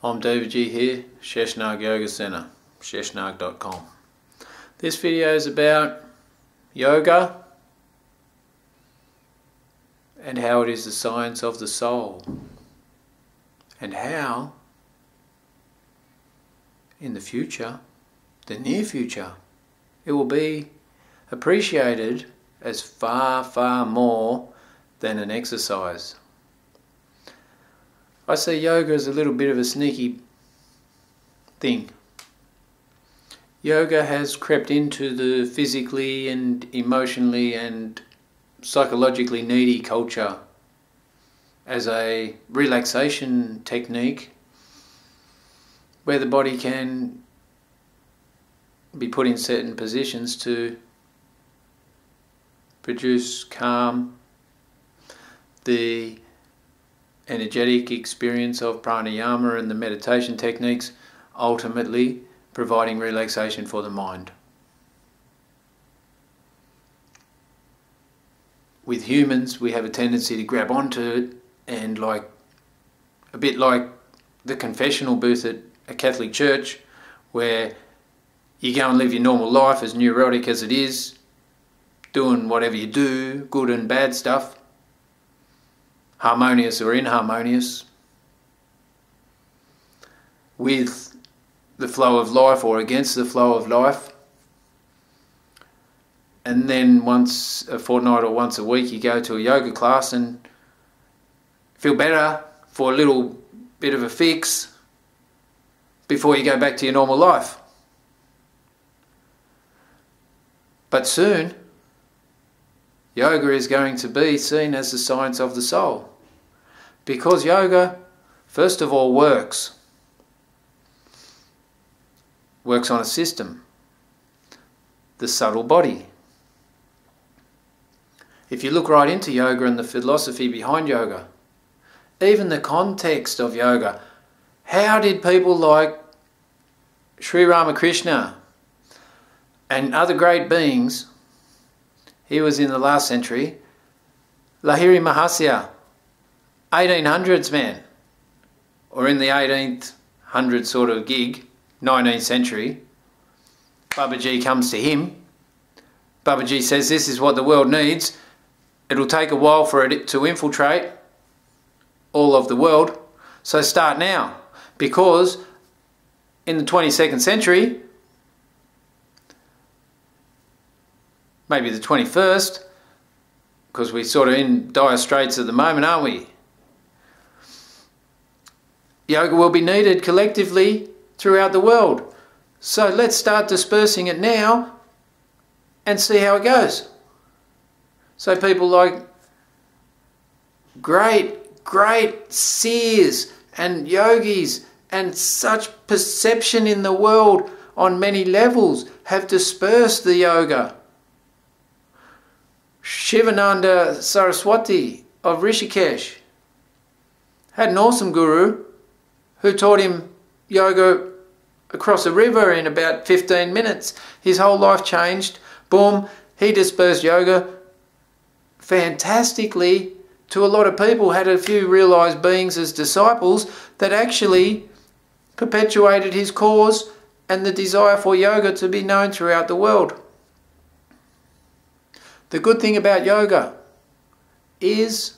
I'm Devaji here, Sheshnag Yoga Center, sheshnag.com. This video is about yoga and how it is the science of the soul, and how in the future, the near future, it will be appreciated as far, far more than an exercise. I see yoga as a little bit of a sneaky thing. Yoga has crept into the physically and emotionally and psychologically needy culture as a relaxation technique where the body can be put in certain positions to produce calm, the energetic experience of pranayama and the meditation techniques, ultimately providing relaxation for the mind. With humans, we have a tendency to grab onto it and, a bit like the confessional booth at a Catholic church, where you go and live your normal life, as neurotic as it is, doing whatever you do, good and bad stuff, harmonious or inharmonious, with the flow of life or against the flow of life. And then once a fortnight or once a week you go to a yoga class and feel better for a little bit of a fix before you go back to your normal life. But soon, yoga is going to be seen as the science of the soul, because yoga, first of all, works on a system, the subtle body. If you look right into yoga and the philosophy behind yoga, even the context of yoga, how did people like Sri Ramakrishna and other great beings, he was in the last century, Lahiri Mahasya, 1800s man, or in the 1800 sort of gig, 19th century, Babaji comes to him. Babaji says, this is what the world needs. It'll take a while for it to infiltrate all of the world, so start now. Because in the 22nd century, maybe the 21st, because we're sort of in dire straits at the moment, aren't we? Yoga will be needed collectively throughout the world. So let's start dispersing it now and see how it goes. So people like great seers and yogis and such perception in the world on many levels have dispersed the yoga. Shivananda Saraswati of Rishikesh had an awesome guru who taught him yoga across a river in about 15 minutes. His whole life changed. Boom, he dispersed yoga fantastically to a lot of people, had a few realised beings as disciples that actually perpetuated his cause and the desire for yoga to be known throughout the world. The good thing about yoga is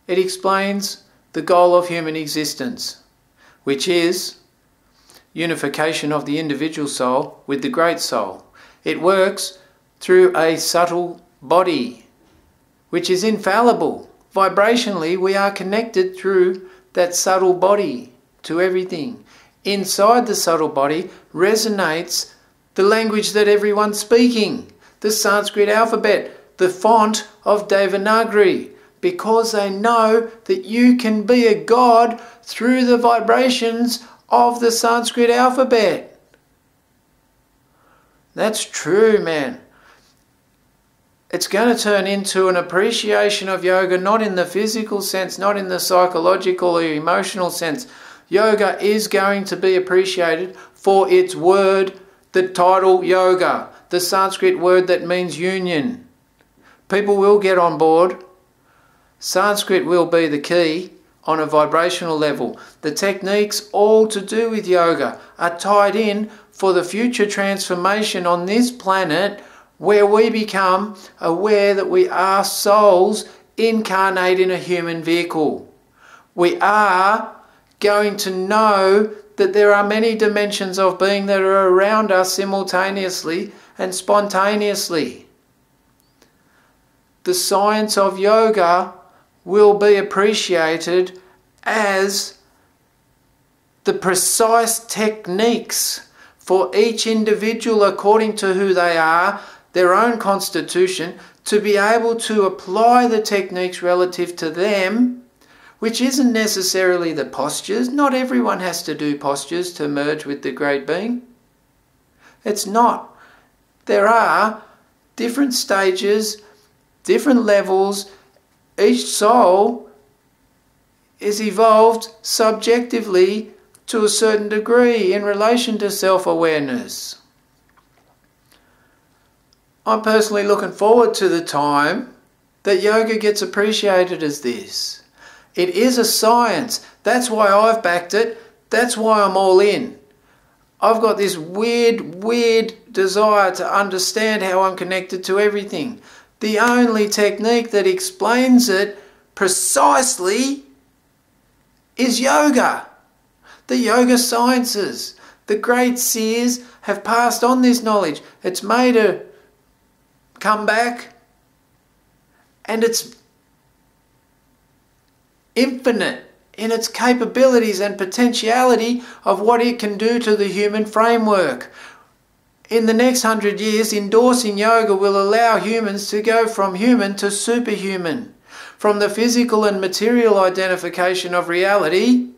it explains the goal of human existence, which is unification of the individual soul with the great soul. It works through a subtle body, which is infallible. Vibrationally, we are connected through that subtle body to everything. Inside the subtle body resonates the language that everyone's speaking, the Sanskrit alphabet, the font of Devanagari, because they know that you can be a god through the vibrations of the Sanskrit alphabet. That's true, man. It's going to turn into an appreciation of yoga, not in the physical sense, not in the psychological or emotional sense. Yoga is going to be appreciated for its word, the title yoga, the Sanskrit word that means union. People will get on board. Sanskrit will be the key on a vibrational level. The techniques all to do with yoga are tied in for the future transformation on this planet, where we become aware that we are souls incarnate in a human vehicle. We are going to know that there are many dimensions of being that are around us simultaneously and spontaneously. The science of yoga will be appreciated as the precise techniques for each individual according to who they are, their own constitution, to be able to apply the techniques relative to them, which isn't necessarily the postures. Not everyone has to do postures to merge with the Great Being. It's not. There are different stages, different levels. Each soul is evolved subjectively to a certain degree in relation to self-awareness. I'm personally looking forward to the time that yoga gets appreciated as this. It is a science. That's why I've backed it. That's why I'm all in. I've got this weird desire to understand how I'm connected to everything. The only technique that explains it precisely is yoga. The yoga sciences. The great seers have passed on this knowledge. It's made a comeback, and it's infinite in its capabilities and potentiality of what it can do to the human framework. In the next 100 years, endorsing yoga will allow humans to go from human to superhuman, from the physical and material identification of reality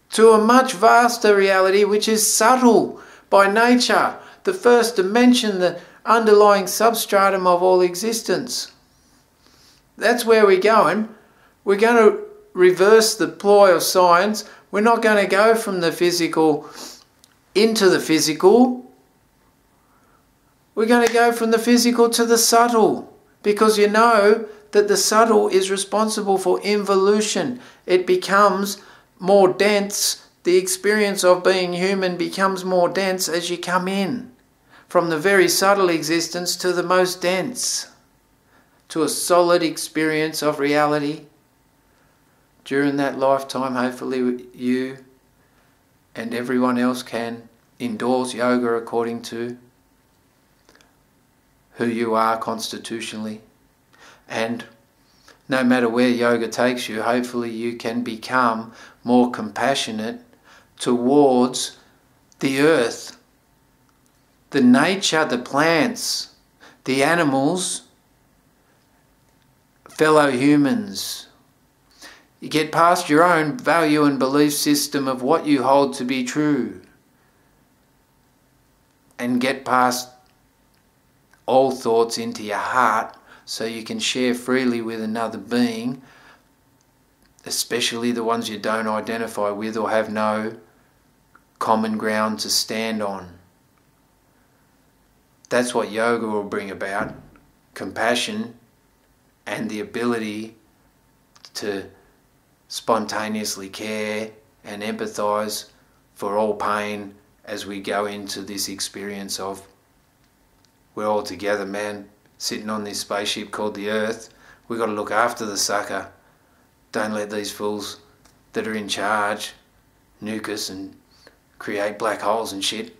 to a much vaster reality which is subtle by nature, the first dimension, the underlying substratum of all existence. That's where we're going. We're going to reverse the ploy of science. We're not going to go from the physical into the physical. We're going to go from the physical to the subtle, because you know that the subtle is responsible for involution. It becomes more dense. The experience of being human becomes more dense as you come in, from the very subtle existence to the most dense, to a solid experience of reality. During that lifetime, hopefully you and everyone else can endorse yoga according to who you are constitutionally. And no matter where yoga takes you, hopefully you can become more compassionate towards the earth, the nature, the plants, the animals, fellow humans. You get past your own value and belief system of what you hold to be true, and get past all thoughts into your heart so you can share freely with another being, especially the ones you don't identify with or have no common ground to stand on. That's what yoga will bring about: compassion and the ability to spontaneously care and empathise for all pain as we go into this experience of we're all together, man, sitting on this spaceship called the Earth. We've got to look after the sucker. Don't let these fools that are in charge nuke us and create black holes and shit.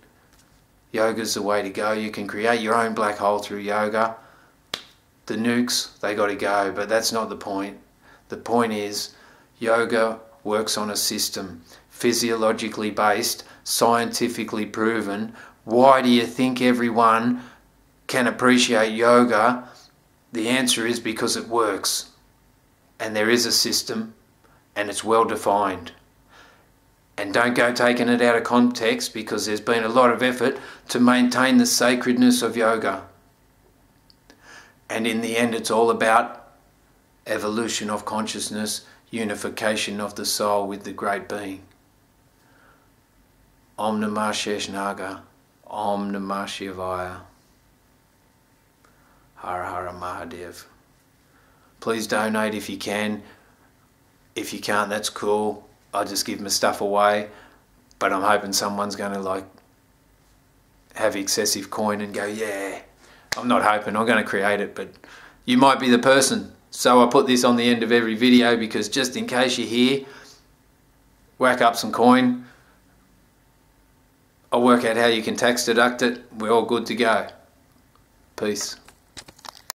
Yoga's the way to go. You can create your own black hole through yoga. The nukes, they got to go, but that's not the point. The point is yoga works on a system, physiologically based, scientifically proven. Why do you think everyone can appreciate yoga? The answer is because it works, and there is a system, and it's well defined. And don't go taking it out of context, because there's been a lot of effort to maintain the sacredness of yoga. And in the end, it's all about evolution of consciousness, unification of the soul with the Great Being. Om Namah Sheshnagha, Om Namah Shivaya, Har Har Mahadev. Please donate if you can. If you can't, that's cool. I'll just give my stuff away. But I'm hoping someone's going to like have excessive coin and go, yeah. I'm not hoping, I'm going to create it, but you might be the person. So I put this on the end of every video because just in case you're here, whack up some coin. I'll work out how you can tax deduct it. We're all good to go. Peace.